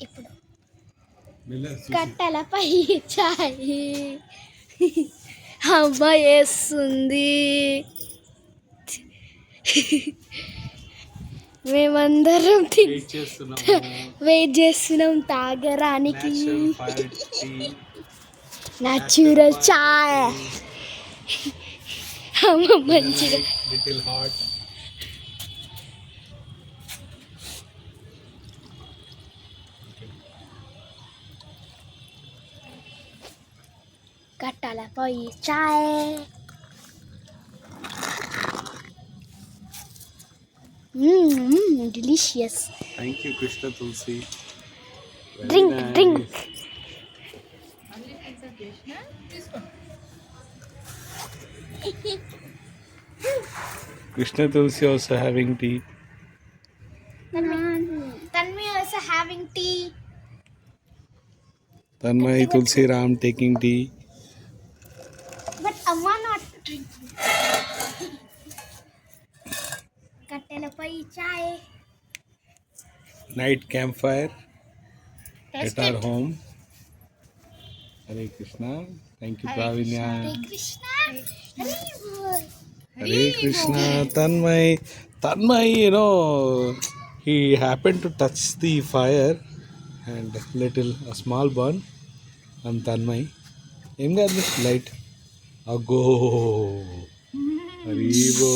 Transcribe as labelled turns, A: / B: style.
A: ఇప్పుడు కట్టెలపై చాయ్ అమ్మ వేస్తుంది. మేమందరం వెయిట్ చేస్తున్నాం తాగడానికి. న్యాచురల్ చాయ్ అమ్మ మంచిగా. కట్టెలపై చాయ్. Delicious.
B: Thank you, Krishna Tulsi.
A: Drink, drink.
B: Krishna Tulsi also having tea.
A: Tanvi also having tea.
B: Tanmay Tulsi Ram taking tea.
A: But Amma not drinking. కట్టెలపై chai.
B: Night campfire
A: Taste
B: at our
A: it.
B: home. Hare Krishna. Thank you, Pravinya.
A: Hare Krishna. Hare Bol.
B: Hare Krishna. Tanmay, he happened to touch the fire and a small burn on Tanmay. Em kaadu light. Ago. Haribo.